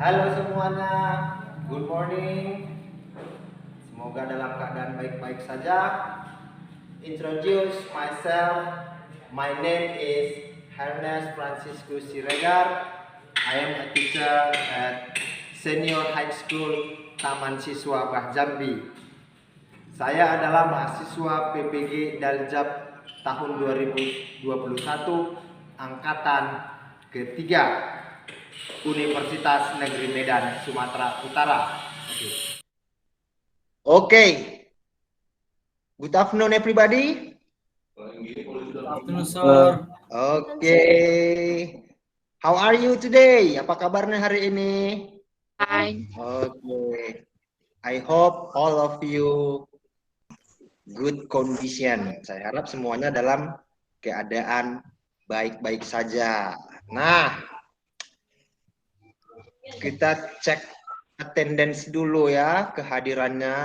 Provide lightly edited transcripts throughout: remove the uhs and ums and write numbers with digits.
Halo semuanya, good morning. Semoga dalam keadaan baik-baik saja. Introduce myself. My name is Ernest Franciscus Siregar. I am a teacher at Senior High School Taman Siswa Bah Jambi. Saya adalah mahasiswa PPG Daljab tahun 2021 angkatan ketiga Universitas Negeri Medan, Sumatera Utara. Okay. Good afternoon, everybody. Good afternoon, sir. Okay. How are you today? Apa kabarnya hari ini? Fine. Okay. I hope all of you good condition. Saya harap semuanya dalam keadaan baik-baik saja. Nah, kita cek attendance dulu ya, kehadirannya.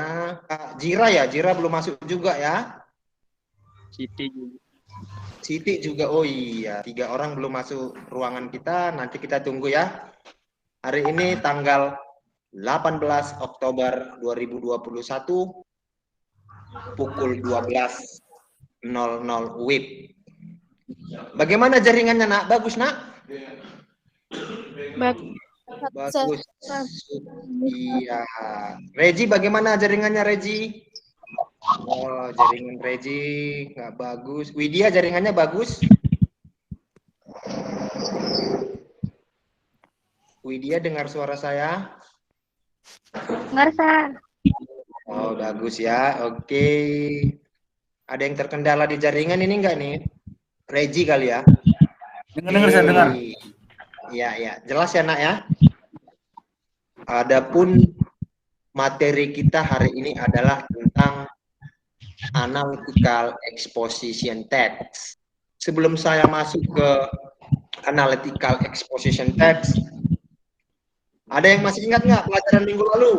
Jira ya, Jira belum masuk juga ya. Siti juga, oh iya, 3 orang belum masuk ruangan kita, nanti kita tunggu ya. Hari ini tanggal 18 Oktober 2021, pukul 12.00 WIB. Bagaimana jaringannya, nak? Bagus, nak? Bagus. Iya. Regi, bagaimana jaringannya, Regi? Oh, jaringan Regi nggak bagus. Widya, jaringannya bagus? Widya, dengar suara saya? Dengar, Sir. Oh, bagus ya. Oke. Ada yang terkendala di jaringan ini enggak nih? Regi kali ya? Dengar, saya dengar. Iya, ya. Jelas ya, nak ya? Adapun materi kita hari ini adalah tentang analytical exposition text. Sebelum saya masuk ke analytical exposition text, ada yang masih ingat nggak pelajaran minggu lalu?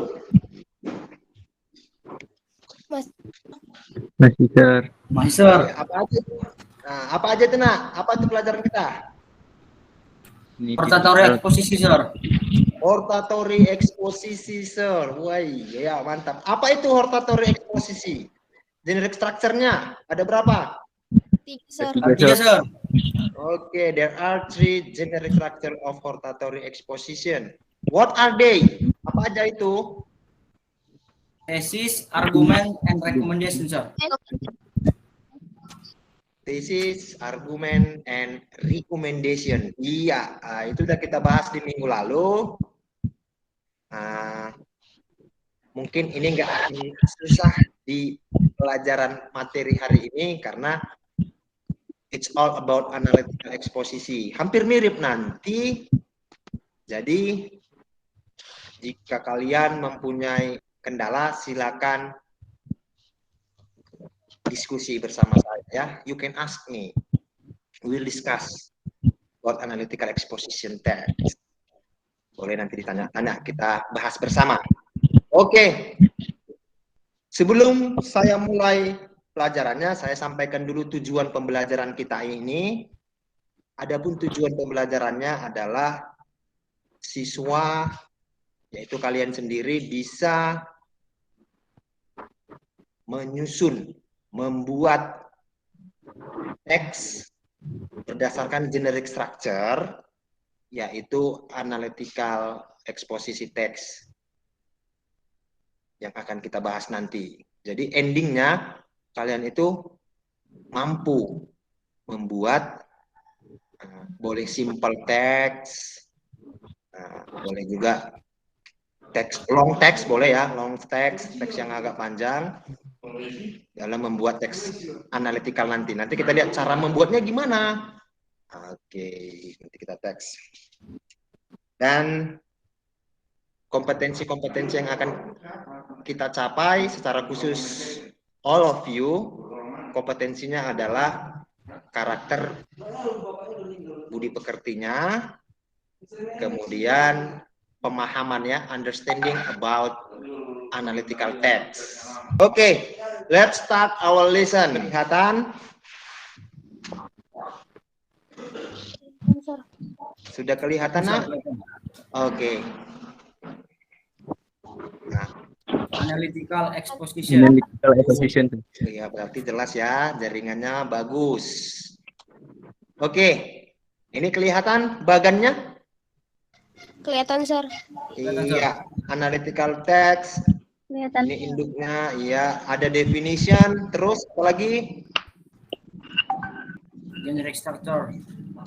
Masih, Sir. Masih, Sir. Apa aja? Nah, apa aja tuh, nak? Apa tuh pelajaran kita? Hortatory exposisi, Sir. Hortatory exposisi, Sir. Wah, ya mantap. Apa itu hortatory exposisi? Generic structure-nya ada berapa? 3, Sir. Okay, there are 3 generic structure of hortatory exposition. What are they? Apa aja itu? Thesis, argument, and recommendation, Sir. Thesis, argument, and recommendation. Iya, itu udah kita bahas di minggu lalu. Mungkin ini nggak akan susah di pelajaran materi hari ini karena it's all about analytical exposisi. Hampir mirip nanti. Jadi jika kalian mempunyai kendala, silakan diskusi bersama saya ya. You can ask me. We'll discuss about analytical exposition text. Boleh nanti ditanya-tanya, kita bahas bersama. Oke. Sebelum saya mulai pelajarannya, saya sampaikan dulu tujuan pembelajaran kita ini. Adapun tujuan pembelajarannya adalah siswa, yaitu kalian sendiri, bisa menyusun, membuat teks berdasarkan generic structure, yaitu analytical exposisi teks yang akan kita bahas nanti. Jadi endingnya kalian itu mampu membuat boleh simple text, boleh juga teks long text, boleh ya, long text, teks yang agak panjang dalam membuat teks analytical nanti. Nanti kita lihat cara membuatnya gimana. Oke, nanti kita teks. Dan kompetensi-kompetensi yang akan kita capai secara khusus all of you, kompetensinya adalah karakter budi pekertinya, kemudian pemahamannya, understanding about analytical text. Oke, let's start our lesson. Kelihatan? Sudah kelihatan, nak? Oke. Analytical exposition. Analytical exposition. Ya, berarti jelas ya, jaringannya bagus. Oke, ini kelihatan bagannya? Kelihatan, Sir. Iya, analytical text. Kelihatan. Ini induknya, iya. Ada definition, terus apa lagi? Generic structure.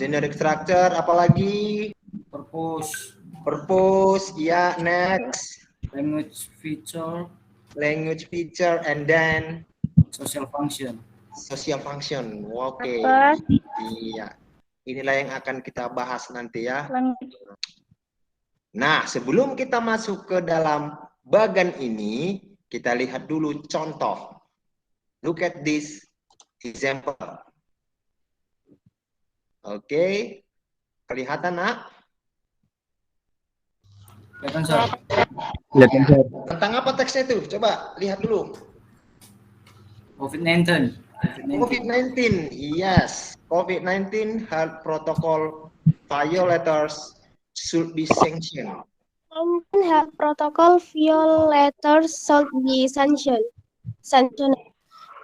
Generic structure, apalagi? Purpose. Purpose, iya. Next, Language feature. language feature, and then Social function. social function. Oke. Apa? Iya. Inilah yang akan kita bahas nanti ya. Language. Nah, sebelum kita masuk ke dalam bagan ini, kita lihat dulu contoh. Look at this example. Oke. Kelihatan, nak? Kelihatan, Sir. Kelihatan, Sir. Tentang apa teksnya itu? Coba lihat dulu. COVID-19. COVID-19, yes. COVID-19 health protocol violators should be sanctioned. Health protocol violators should be sanctioned.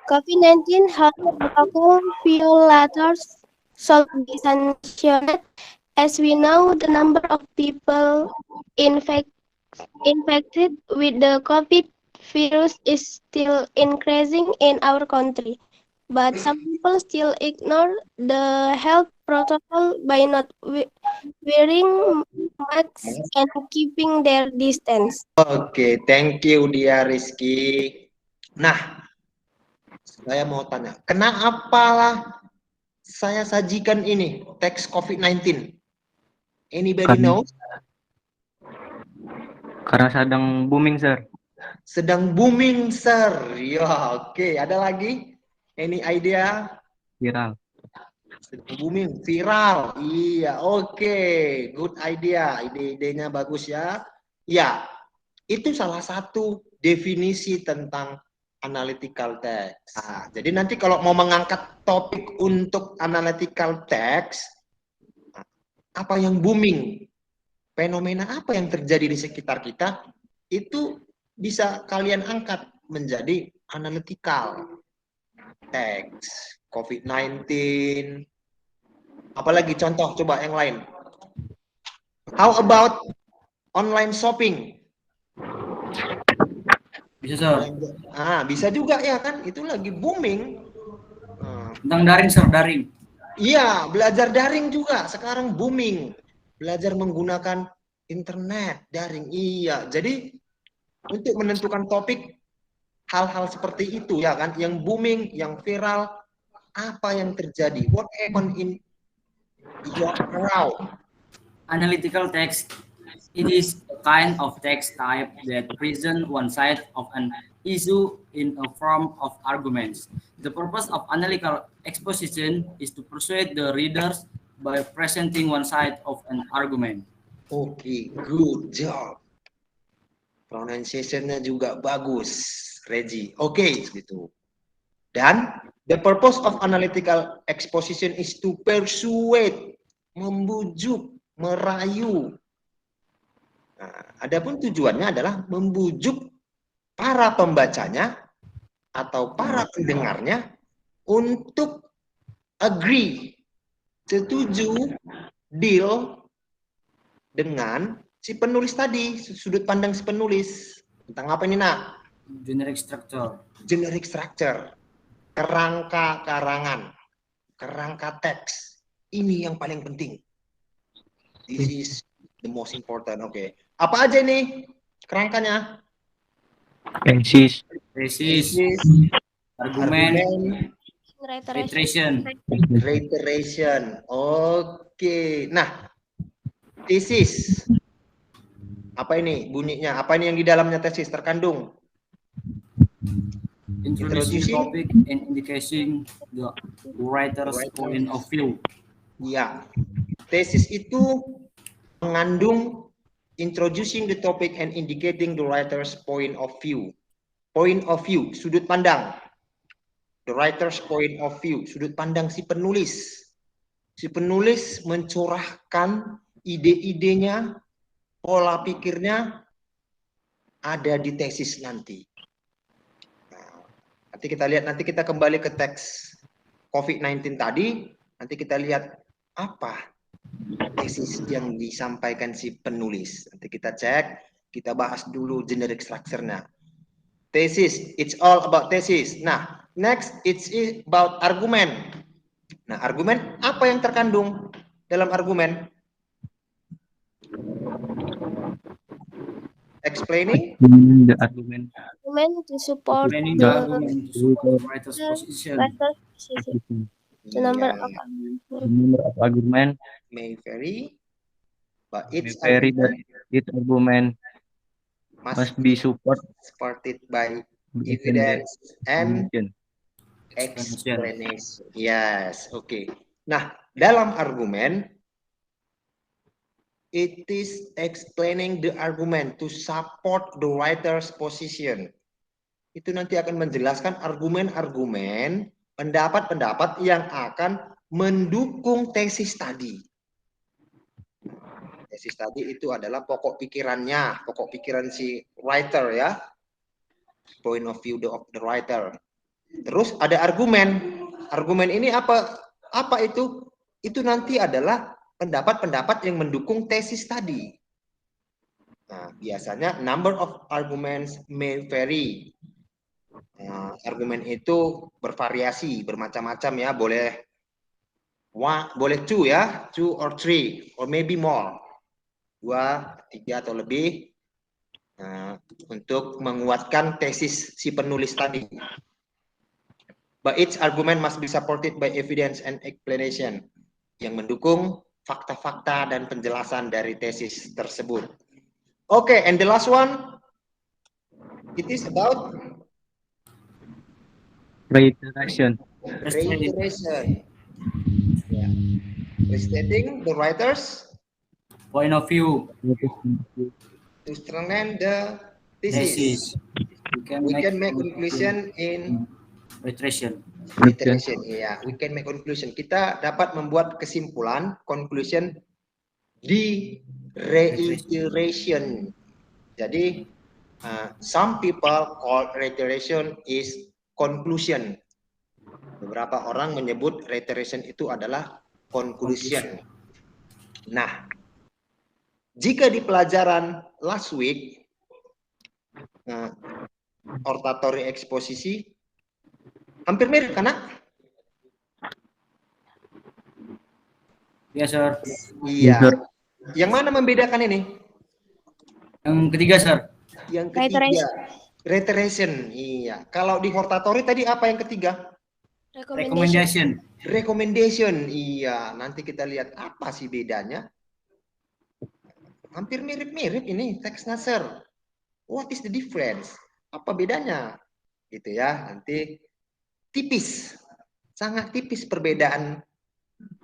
COVID-19 health protocol violators should be sanctioned. As we know, the number of people infected with the COVID virus is still increasing in our country. But some people still ignore the health protocol by not wearing masks and keeping their distance. Oke, thank you dia Rizky. Nah, saya mau tanya, kenapa saya sajikan ini teks COVID-19? Anybody know? Karena sedang booming, Sir. Sedang booming, sir. Ya, oke. Ada lagi? Any idea? Viral. Sedang booming, viral. Iya, oke. Good idea. Ide-idenya bagus ya. Ya, itu salah satu definisi tentang analytical text. Nah, jadi nanti kalau mau mengangkat topik untuk analytical text, apa yang booming? Fenomena apa yang terjadi di sekitar kita? Itu bisa kalian angkat menjadi analytical text. COVID-19. Apalagi contoh coba yang lain. How about online shopping? Bisa, Sir. Bisa juga ya kan? Itu lagi booming. Tentang daring, Sir, daring. Iya, belajar daring juga sekarang booming. Belajar menggunakan internet daring. Iya, jadi untuk menentukan topik hal-hal seperti itu ya kan, yang booming, yang viral, apa yang terjadi? What happened in your around? Analytical text. It is a kind of text type that presents one side of an issue in a form of arguments. The purpose of analytical exposition is to persuade the readers by presenting one side of an argument. Oke, good job. Pronunciation-nya juga bagus, Reggie. Oke, gitu. Dan the purpose of analytical exposition is to persuade, membujuk, merayu. Nah, adapun tujuannya adalah membujuk para pembacanya atau para pendengarnya untuk agree, setuju, deal dengan si penulis tadi, sudut pandang si penulis. Tentang apa ini, Nak? Generic structure. Generic structure. Kerangka karangan. Kerangka teks. Ini yang paling penting. This is the most important. Oke. Apa aja ini kerangkanya? Tesis. Argumen, Reiteration. Reiteration. Oke. Nah, tesis. Apa ini bunyinya? Apa ini yang di dalamnya tesis terkandung? introducing topic and indicating the writer's point of view. Ya. Tesis itu mengandung introducing the topic and indicating the writer's point of view. Point of view, sudut pandang. The writer's point of view, sudut pandang si penulis. Si penulis mencurahkan ide-idenya, pola pikirnya ada di tesis nanti. Nanti kita kembali ke teks COVID-19 tadi, nanti kita lihat apa tesis yang disampaikan si penulis. Nanti kita cek, kita bahas dulu generic structure-nya. Tesis, it's all about tesis. Nah, next it's about argument. Nah, argumen apa yang terkandung dalam argumen? Explaining The argument. Argument to support Explaining the the argument to support writer's position. writer's position. The number Yeah, of arguments The number of argument may vary, but may its vary, but argument its argument must be supported by evidence and explanation. explanation. Yes, okay. Nah, dalam argumen, it is explaining the argument to support the writer's position. Itu nanti akan menjelaskan argumen-argumen, pendapat-pendapat yang akan mendukung tesis tadi. Tesis tadi itu adalah pokok pikirannya, pokok pikiran si writer ya. Point of view of the writer. Terus ada argumen. Argumen ini apa itu? Itu nanti adalah pendapat-pendapat yang mendukung tesis tadi. Nah, biasanya number of arguments may vary. Nah, argumen itu bervariasi, bermacam-macam ya, boleh two ya, 2 or 3 or maybe more. 2, 3 atau lebih untuk menguatkan tesis si penulis tadi. But each argument must be supported by evidence and explanation yang mendukung fakta-fakta dan penjelasan dari tesis tersebut. Okay, and the last one, it is about Reiteration. Yeah. Restating the writer's Point of view. to strengthen the thesis. We can make conclusion in reiteration. Ya, we can make conclusion. Kita dapat membuat kesimpulan, conclusion di reiteration. Jadi, some people call reiteration is conclusion. Beberapa orang menyebut reiteration itu adalah conclusion. Nah, jika di pelajaran last week, oratory eksposisi, hampir mirip kan? Yes, sir. Iya. Yang mana membedakan ini? Yang ketiga, sir. Yang ketiga, reiteration. Iya. Kalau di hortatory tadi apa yang ketiga? Recommendation. Recommendation. Iya. Nanti kita lihat apa sih bedanya. Hampir mirip-mirip ini teksnya, sir. What is the difference? Apa bedanya? Gitu ya. Nanti tipis. Sangat tipis perbedaan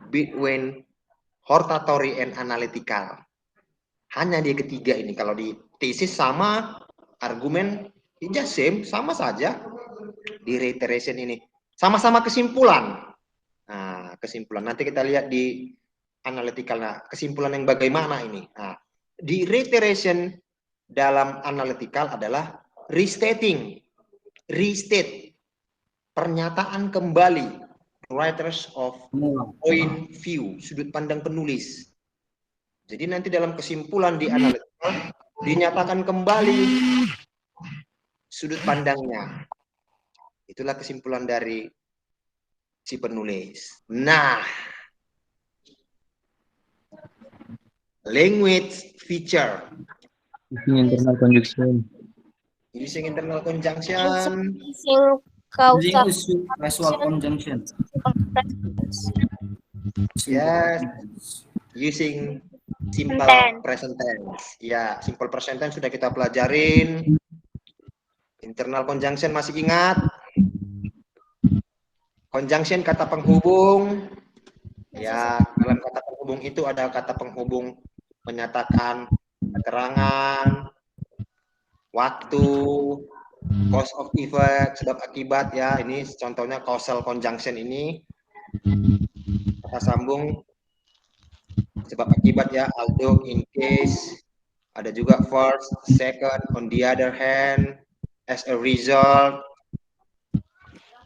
between hortatory and analytical. Hanya di ketiga ini. Kalau di tesis sama, argumen just same, sama saja. Di reiteration ini sama-sama kesimpulan. Nah, kesimpulan nanti kita lihat di analytical. Nah, kesimpulan yang bagaimana ini? Nah, di reiteration dalam analytical adalah restating, restate, pernyataan kembali, writers of point view, sudut pandang penulis. Jadi nanti dalam kesimpulan di analytical dinyatakan kembali sudut pandangnya. Itulah kesimpulan dari si penulis. Nah, language feature. Using internal conjunction. Using internal conjunction. Using causal conjunction. Yes. Using simple present tense. Ya, simple present tense sudah kita pelajarin. Internal conjunction masih ingat? Conjunction kata penghubung. Ya, dalam kata penghubung itu ada kata penghubung menyatakan keterangan, waktu, cause of effect, sebab akibat ya. Ini contohnya causal conjunction ini. Kata sambung sebab akibat ya, although, in case. Ada juga first, second, on the other hand, as a result.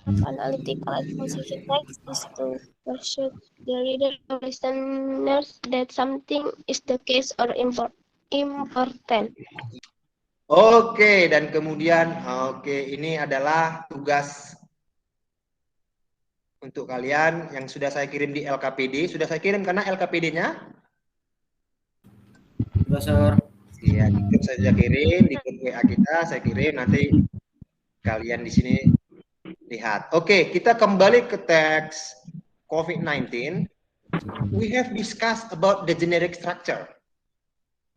of analytical exposition text is to persuade the reader or listeners that something is the case or important. Oke, dan kemudian ini adalah tugas untuk kalian yang sudah saya kirim di LKPD. Sudah saya kirim karena LKPD-nya? Sudah, Sir. Iya, di grup saya sudah kirim, di grup WA kita saya kirim, nanti kalian di sini lihat. Oke, kita kembali ke teks COVID-19. We have discussed about the generic structure.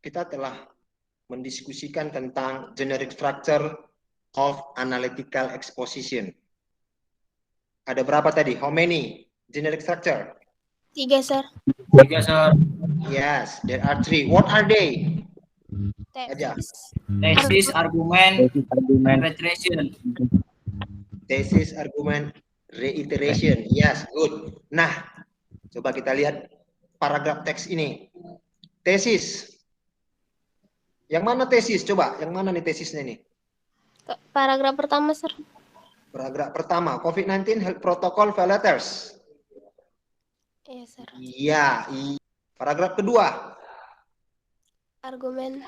Kita telah mendiskusikan tentang generic structure of analytical exposition. Ada berapa tadi? How many generic structure? 3, Sir. 3, Sir. Yes, there are 3. What are they? Aja. Tesis, argumen, Argument. reiteration. Tesis, argumen, reiteration. Yes, good. Nah, coba kita lihat paragraf teks ini. Tesis. Yang mana tesis? Coba, yang mana nih tesisnya nih? Paragraf pertama, Sir. Paragraf pertama, COVID-19 Health Protocol Violators. Iya, Sir. Iya. Paragraf kedua. Argumen.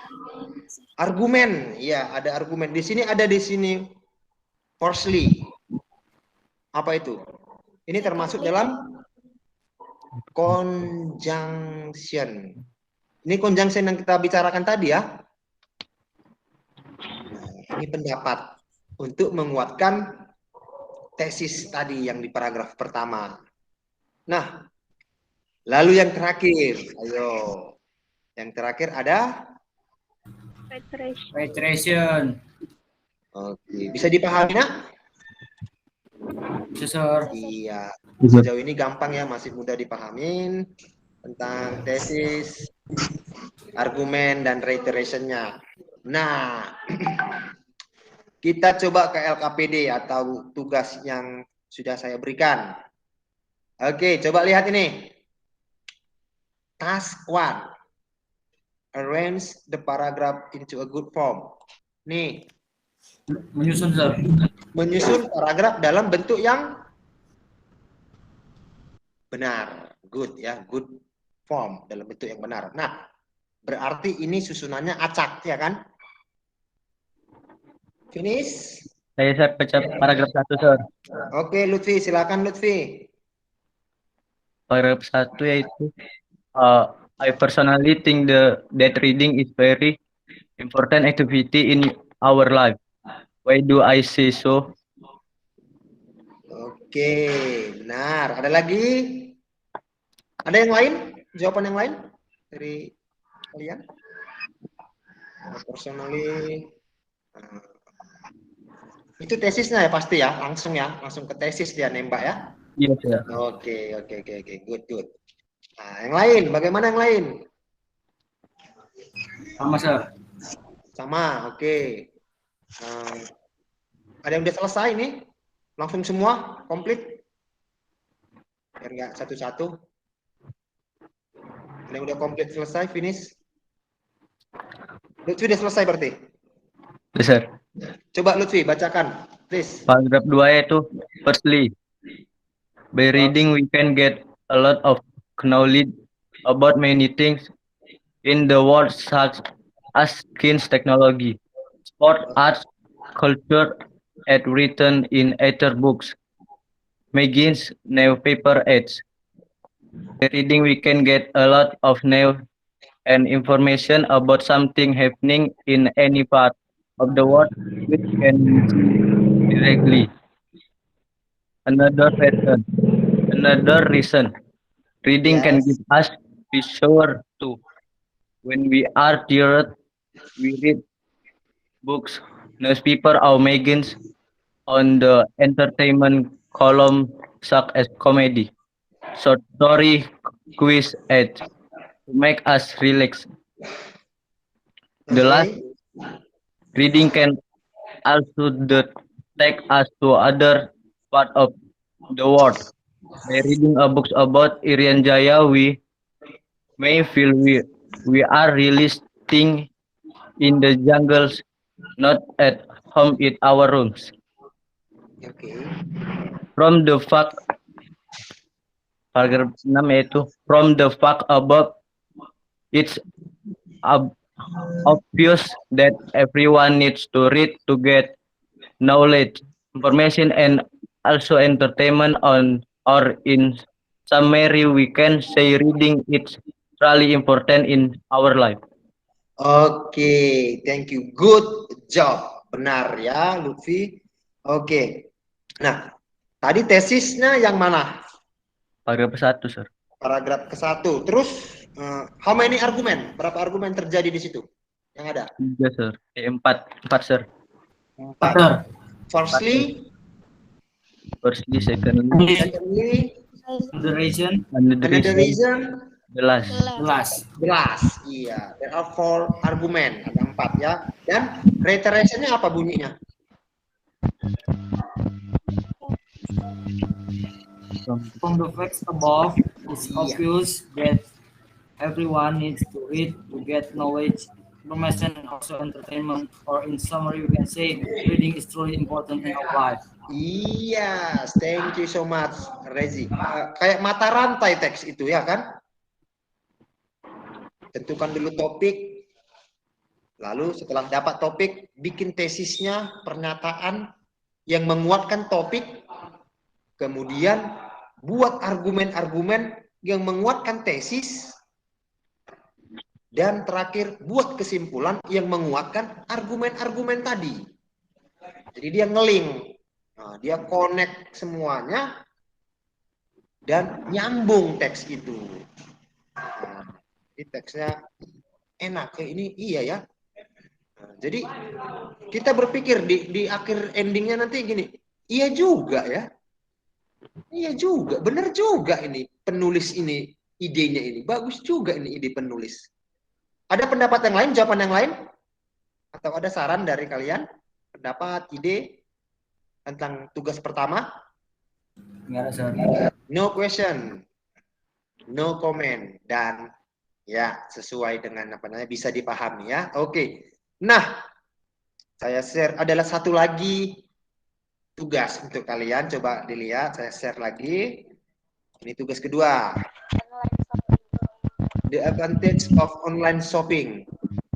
Argumen. Iya, ada argumen. Di sini firstly. Apa itu? Ini termasuk dalam conjunction. Ini conjunction yang kita bicarakan tadi ya. Ini pendapat untuk menguatkan tesis tadi yang di paragraf pertama. Nah, lalu yang terakhir, ayo. Yang terakhir ada Reiteration. Oke, bisa dipahami nak? Bisa, Sir. Iya. Sejauh ini gampang ya, masih mudah dipahamin tentang tesis, argumen dan reiteration-nya. Nah, kita coba ke LKPD atau tugas yang sudah saya berikan. Oke, coba lihat ini. Task 1. Arrange the paragraph into a good form. Nih, Menyusun, Sir. menyusun paragraf dalam bentuk yang benar. Good ya, good form, dalam bentuk yang benar. Nah, berarti ini susunannya acak, ya kan? Finish? Saya baca paragraf 1, Sir. Oke, Lutfi, silakan Lutfi. Paragraf 1 yaitu I personally think that reading is very important activity in our life. Why do I say so? Oke, benar. Ada lagi? Ada yang lain? Jawaban yang lain dari kalian? Personally, itu tesisnya ya pasti ya, langsung ke tesis dia nembak ya. Iya, Sir. Oke, good. Nah, yang lain, bagaimana yang lain? Sama, Sir. Sama, oke. Ada yang udah selesai nih? Langsung semua, komplit? Biar nggak satu-satu. Ada yang udah komplit selesai, finish? Lutfi udah selesai berarti? Yes, Sir. Coba Lutfi, bacakan, please. Paragraf 2 yaitu firstly, by reading we can get a lot of knowledge about many things in the world such as science, technology, sport, arts, culture, and written in other books, magazines, newspaper ads. By reading we can get a lot of new and information about something happening in any part of the world which can be seen directly. Another reason, reading can Yes. give us visual too. When we are tired, we read books, newspaper or magazines on the entertainment column such as comedy, short story, quiz, ads to make us relax. The last, reading can also take us to other part of the world. By reading a book about Irian Jaya, we may feel we are really staying in the jungles, not at home in our rooms. Oke. From the fact paragraf 6 yaitu from the fact above, it's obvious that everyone needs to read to get knowledge, information, and also entertainment on or in summary we can say reading is really important in our life. Oke, thank you. Good job. Benar ya, Lutfi. Oke. Nah, tadi tesisnya yang mana? Paragraf 1, sir. Paragraf ke-1. Terus, how many argumen? Berapa argumen terjadi di situ? Yang ada? 3, sir. 4, sir. 4. Firstly, Secondly, The reason, and the another reason, reason, the last. the last. Iya. There are 4 argumen. Ada 4 ya. Dan reiterationnya apa bunyinya? From the facts above, it's obvious that everyone needs to read to get knowledge, information, and also entertainment. Or in summary, we can say reading is truly important in our life. Iya, thank you so much, Rezi. Kayak mata rantai teks itu ya kan? Tentukan dulu topik, lalu setelah dapat topik, bikin tesisnya, pernyataan yang menguatkan topik, kemudian buat argumen-argumen yang menguatkan tesis, dan terakhir buat kesimpulan yang menguatkan argumen-argumen tadi. Jadi dia ngeling, nah, dia connect semuanya dan nyambung teks itu. Nah, ini teksnya enak, ini iya ya. Nah, jadi kita berpikir di akhir endingnya nanti gini, iya juga ya. Iya juga, benar juga ini penulis ini, idenya ini. Bagus juga ini ide penulis. Ada pendapat yang lain, jawaban yang lain? Atau ada saran dari kalian? Pendapat, ide tentang tugas pertama? Enggak ada, sir. No question, no comment, dan ya sesuai dengan apa namanya bisa dipahami ya. Oke. Nah, saya share adalah satu lagi tugas untuk kalian, coba dilihat, saya share lagi. Ini tugas kedua. The advantage of online shopping.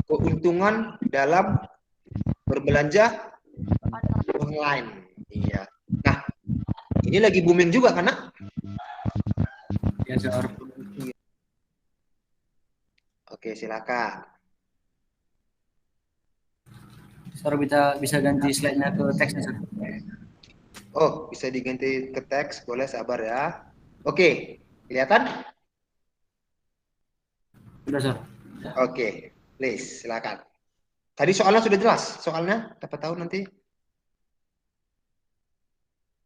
Keuntungan dalam berbelanja online. Iya. Nah, ini lagi booming juga karena Ya, sir. Oke, silakan. Sir, bisa ganti slide-nya ke teksnya, sir. Oh, bisa diganti ke teks, boleh sabar ya. Oke, kelihatan? Sudah, sir. Oke, please, silakan. Tadi soalnya sudah jelas, soalnya dapat tahu nanti.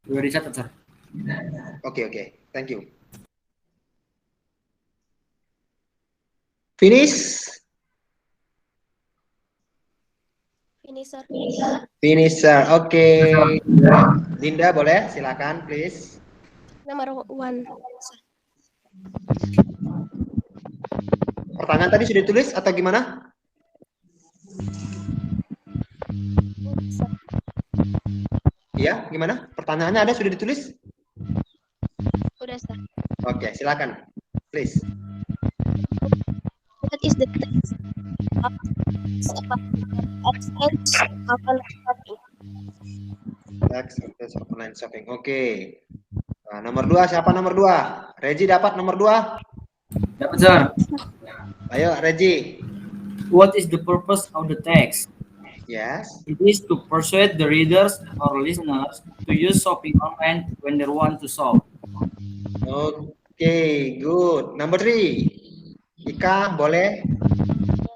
Sudah dicatat, sir. Oke, thank you. Finish? Finisher. Finisher, oke. Dinda boleh, silakan, please. Number 1. Pertanyaan tadi sudah ditulis atau gimana? Iya, gimana? Pertanyaannya ada sudah ditulis? Udah, sir. Oke, silakan, please. What is the text of exchange of shopping? Teks online shopping. Oke. Nah, nomor 2 siapa nomor 2? Regi dapat nomor 2? Dapat, sir. Ayo, Regi. What is the purpose of the text? Yes. It is to persuade the readers or listeners to use shopping online when they want to shop. Oke, good. Number 3. Ika, boleh?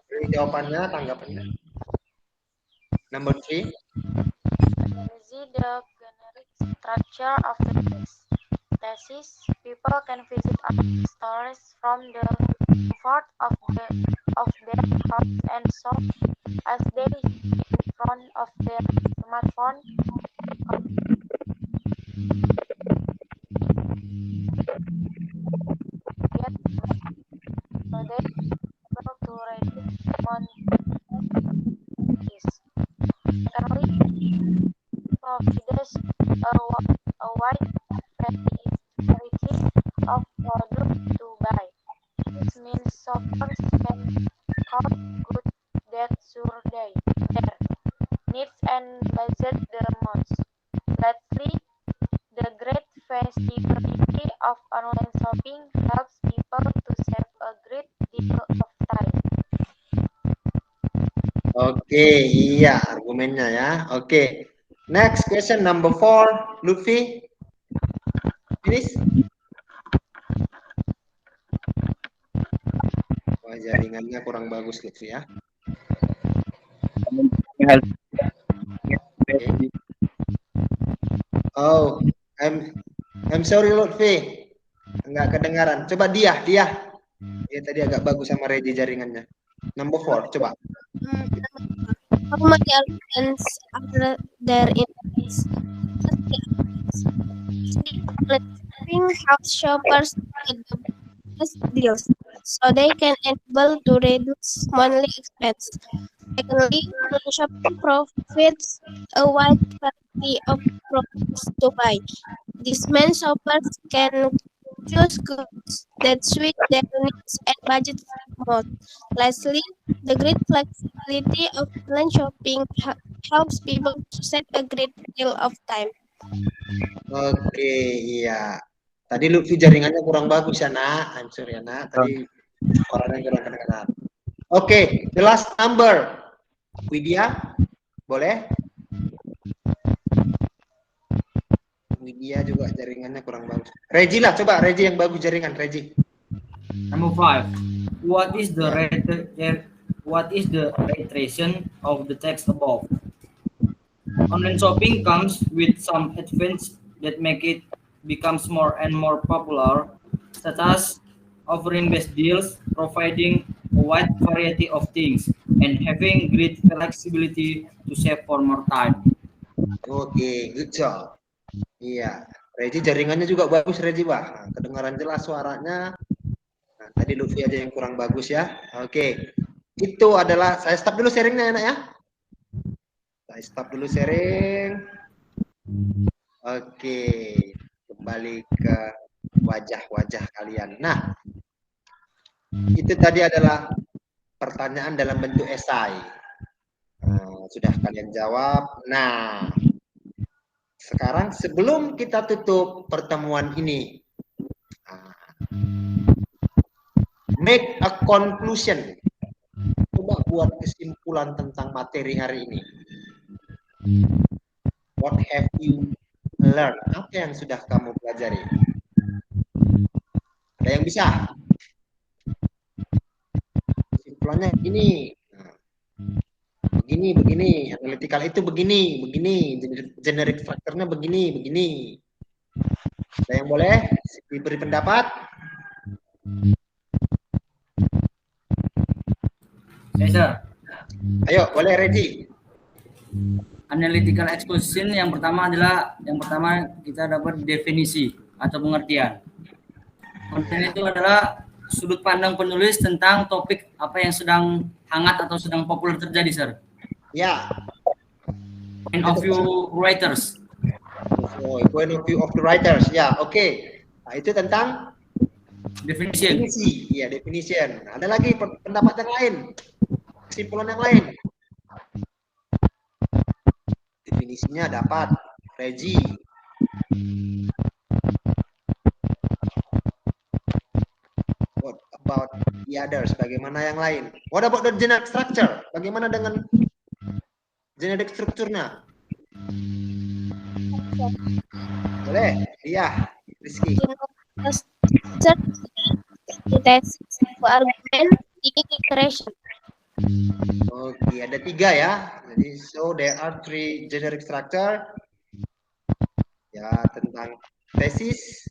Beri jawabannya, tanggapannya. Number 3. See the generic structure of the thesis. People can visit stories from the comfort of their house and shop as they in front of their smartphone. Yet, so they able to read on this. Secondly, provides a wide their needs and budget the most. Lastly, the great flexibility of online shopping helps people to save a great deal of time. Oke, iya argumennya ya. Oke. Next question number 4, Lutfi. Finish. Wah, jaringannya kurang bagus Lutfi ya. Oh, I'm sorry Lutfi. Enggak kedengaran. Coba dia. Dia tadi agak bagus sama Regi jaringannya. Number 4, coba. How many arguments are there in this? Helps shoppers get the best deals, so they can enable to reduce monthly expense. Secondly, shopping profits a wide variety of products to buy. This means shoppers can choose goods that suit their needs and budget most. Lastly, the great flexibility of online shopping helps people to save a great deal of time. Oke, iya. Tadi Lutfi jaringannya kurang bagus ya, Nak. I'm sorry ya, Nak. Tadi suaranya kurang kedengaran. Oke, the last number. Widya, boleh? Widya juga jaringannya kurang bagus. Regi lah, coba Regi yang bagus jaringan, Regi. Number 5. What is the iteration of the text above? Online shopping comes with some advantages that make it becomes more and more popular, such as offering best deals, providing a wide variety of things, and having great flexibility to save for more time. Oke, good job. Iya, Regi jaringannya juga bagus Regi, Pak. Kedengaran jelas suaranya. Nah, tadi Lutfi aja yang kurang bagus ya. Oke. Itu adalah, saya stop dulu sharingnya enak ya. Saya stop dulu sharing. Oke. Kembali ke wajah-wajah kalian. Nah, itu tadi adalah pertanyaan dalam bentuk esai. Sudah kalian jawab. Nah, sekarang sebelum kita tutup pertemuan ini, make a conclusion. Coba buat kesimpulan tentang materi hari ini. What have you learned? Apa yang sudah kamu pelajari? Ada yang bisa? Kesimpulannya ini. Begini, analytical itu begini, generic structure-nya begini. Ada yang boleh diberi pendapat? Sir. Ayo, boleh Regi. Analytical exposition yang pertama kita dapat definisi atau pengertian. Konten itu adalah sudut pandang penulis tentang topik apa yang sedang hangat atau sedang populer terjadi, Sir. Ya. Point of view writers. Point of view of the writers. Ya, oke. Nah, itu tentang definition. Iya, definition. Ada lagi pendapat yang lain? Kesimpulan yang lain? Definisinya dapat. Regi. What about the others? Bagaimana yang lain? What about the generic structure? Bagaimana dengan generic strukturnya? Boleh? Iya, Rizky. Argument, iteration. Oke, ada 3 ya. Jadi, so there are 3 generic structure. Ya, tentang tesis,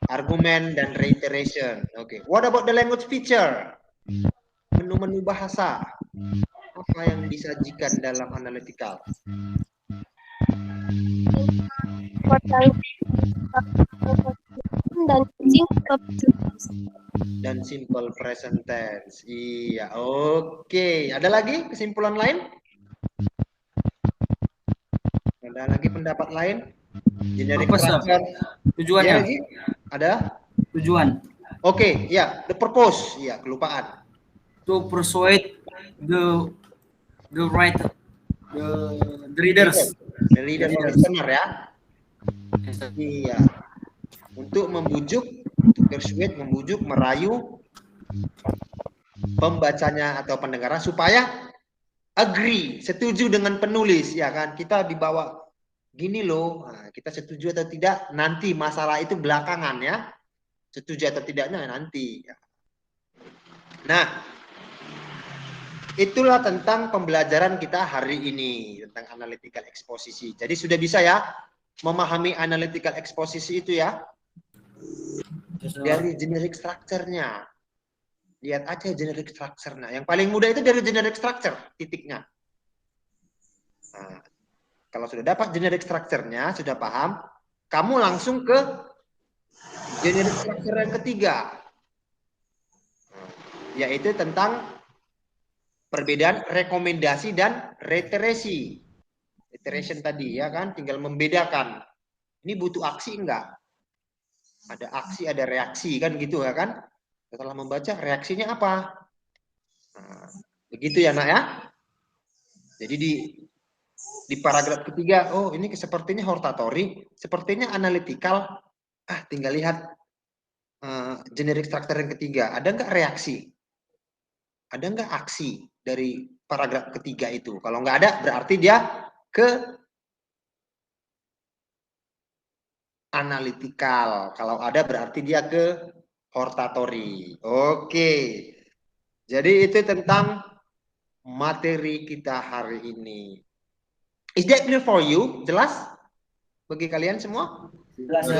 argumen, dan reiteration. Oke, what about the language feature? Menu-menu bahasa. Apa yang disajikan dalam analytical? Dan simple present tense. Iya, oke. Ada lagi kesimpulan lain? Ada lagi pendapat lain? Generic structure. Tujuannya? Ya, ada? Tujuan. Oke, ya, the purpose. Iya, kelupaan. To persuade the the right the readers. The reader or listener ya. Iya. Untuk membujuk, to persuade, membujuk, merayu pembacanya atau pendengarnya supaya agree, setuju dengan penulis, ya kan? Kita dibawa gini loh, nah, kita setuju atau tidak nanti, masalah itu belakangan ya. Setuju atau tidaknya nanti. Nah, itulah tentang pembelajaran kita hari ini tentang analytical exposisi. Jadi sudah bisa ya memahami analytical exposisi itu ya. Dari generic structure-nya. Lihat aja generic structure-nya. Yang paling mudah itu dari generic structure, titiknya. Nah, kalau sudah dapat generic structure-nya, sudah paham, kamu langsung ke generic structure yang ketiga. Yaitu tentang perbedaan rekomendasi dan reiterasi. Reiteration tadi ya kan, tinggal membedakan. Ini butuh aksi enggak? Ada aksi, ada reaksi kan gitu ya kan? Setelah membaca reaksinya apa? Nah, begitu ya nak ya. Jadi di paragraf ketiga, oh ini sepertinya hortatory, sepertinya analytical. Tinggal lihat generic structure yang ketiga, ada enggak reaksi? Ada enggak aksi dari paragraf ketiga itu? Kalau enggak ada, berarti dia ke analytical. Kalau ada, berarti dia ke hortatory. Oke. Jadi itu tentang materi kita hari ini. Is that clear for you? Jelas? Bagi kalian semua? Jelas.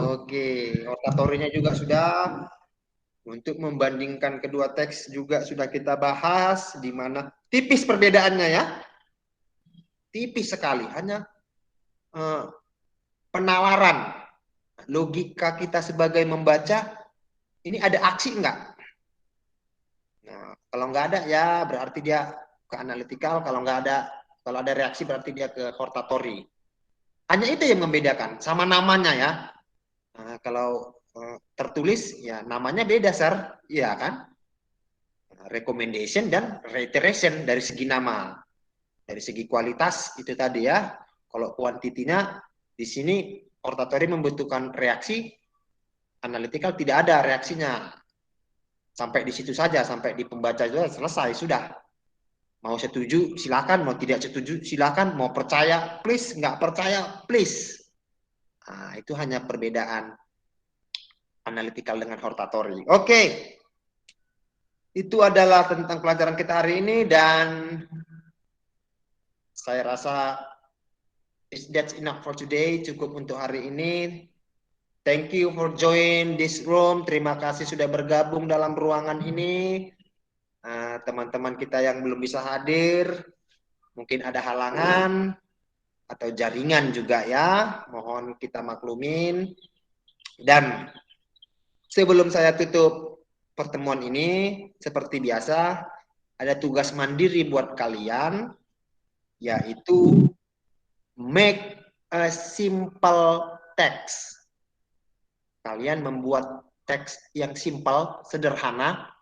Oke. Hortatorinya juga sudah. Untuk membandingkan kedua teks juga sudah kita bahas. Di mana tipis perbedaannya ya. Tipis sekali. Hanya penalaran. Logika kita sebagai membaca. Ini ada aksi enggak? Nah, kalau nggak ada ya berarti dia ke analytical. Kalau ada reaksi berarti dia ke hortatory. Hanya itu yang membedakan. Sama namanya ya. Nah, kalau tertulis ya namanya beda, Sir. Iya kan? Recommendation dan reiteration dari segi nama. Dari segi kualitas itu tadi ya. Kalau kuantitinya di sini hortatory membutuhkan reaksi, analytical tidak ada reaksinya. Sampai di situ saja, sampai di pembaca itu selesai sudah. Mau setuju silakan, mau tidak setuju silakan, mau percaya please, nggak percaya please. Nah, itu hanya perbedaan analytical dengan hortatory. Oke. Itu adalah tentang pelajaran kita hari ini dan saya rasa that's enough for today, cukup untuk hari ini. Thank you for join this room. Terima kasih sudah bergabung dalam ruangan ini. Teman-teman kita yang belum bisa hadir, mungkin ada halangan atau jaringan juga ya. Mohon kita maklumin. Dan sebelum saya tutup pertemuan ini, seperti biasa, ada tugas mandiri buat kalian, yaitu make a simple text. Kalian membuat teks yang simple, sederhana,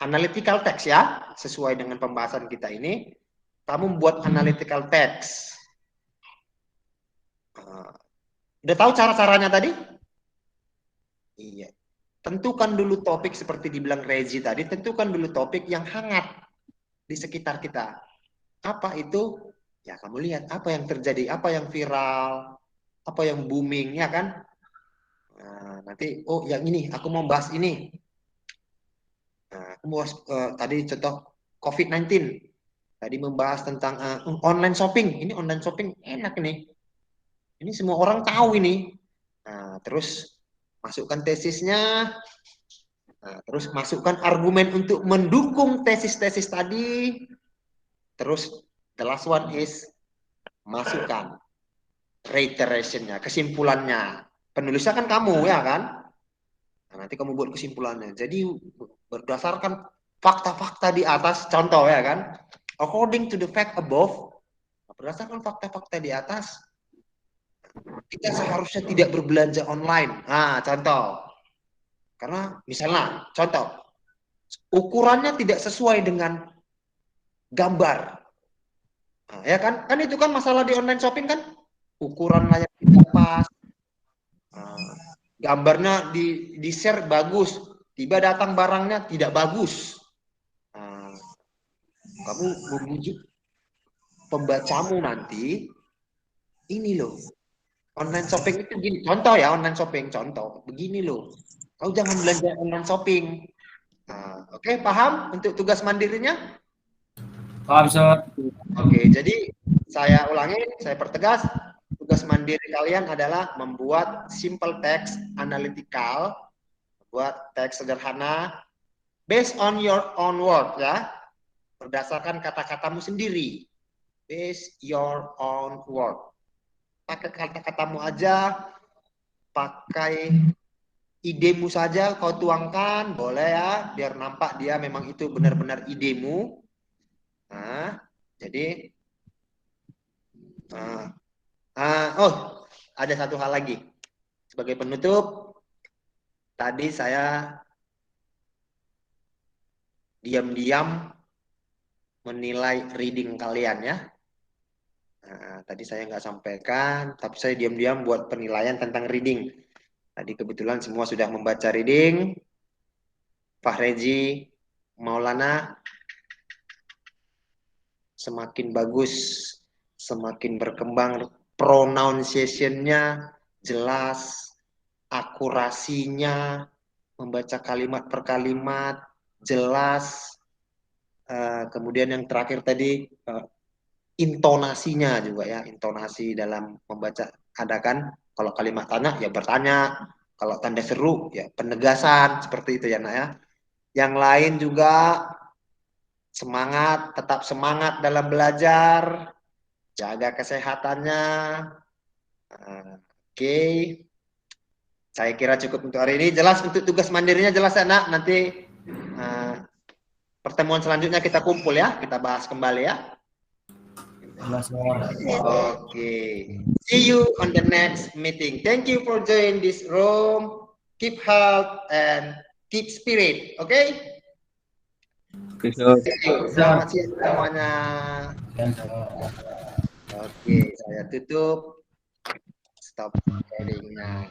analytical text ya, sesuai dengan pembahasan kita ini. Kamu membuat analytical text. Udah tahu cara-caranya tadi? Iya. Tentukan dulu topik seperti dibilang Rezi tadi, tentukan dulu topik yang hangat di sekitar kita. Apa itu? Ya kamu lihat apa yang terjadi, apa yang viral, apa yang booming, ya kan? Nah, nanti, oh yang ini, aku mau bahas ini. Nah, aku mau tadi contoh COVID-19. Tadi membahas tentang online shopping. Ini online shopping enak nih. Ini semua orang tahu ini. Nah, terus masukkan tesisnya. Nah, terus masukkan argumen untuk mendukung tesis-tesis tadi. Terus the last one is masukkan reiteration-nya, kesimpulannya. Penulisnya kan kamu ya kan? Nah, nanti kamu buat kesimpulannya. Jadi berdasarkan fakta-fakta di atas, contoh ya kan? According to the fact above, berdasarkan fakta-fakta di atas, kita seharusnya tidak berbelanja online. Nah, contoh. Karena misalnya, contoh, ukurannya tidak sesuai dengan gambar. Nah, ya kan? Kan itu kan masalah di online shopping kan? Ukuran layar tidak pas. Nah, gambarnya di share bagus, tiba datang barangnya tidak bagus. Nah, kamu membujuk pembacamu nanti, ini loh, online shopping itu gini, contoh ya, online shopping, contoh, begini loh, kau jangan belanja online shopping. Nah, oke, paham untuk tugas mandirinya? Paham, Sir. Oke, jadi saya ulangi, saya pertegas, tugas mandiri kalian adalah membuat simple text analytical, buat teks sederhana, based on your own word ya, berdasarkan kata-katamu sendiri, based your own word. Pakai kata-katamu aja, pakai idemu saja kau tuangkan, boleh ya, biar nampak dia memang itu benar-benar idemu. Nah, jadi oh, ada satu hal lagi. Sebagai penutup, tadi saya diam-diam menilai reading kalian ya. Nah, tadi saya nggak sampaikan, tapi saya diam-diam buat penilaian tentang reading. Tadi kebetulan semua sudah membaca reading. Pak Reji, Maulana, semakin bagus, semakin berkembang, pronunciation-nya jelas, akurasinya, membaca kalimat per kalimat, jelas. Kemudian yang terakhir tadi, intonasinya juga ya, intonasi dalam membaca. Ada kan, kalau kalimat tanya ya bertanya, kalau tanda seru ya penegasan, seperti itu ya nak ya. Yang lain juga semangat, tetap semangat dalam belajar, jaga kesehatannya. Oke, saya kira cukup untuk hari ini. Jelas untuk tugas mandirinya jelas ya nak, nanti pertemuan selanjutnya kita kumpul ya, kita bahas kembali ya. Jelas, Sir. Okay. See you on the next meeting. Thank you for joining this room. Keep health and keep spirit. Okay? Oke, Sir. Selamat siang semuanya. Dan, Sir. Oke, saya tutup. Stop sharingnya.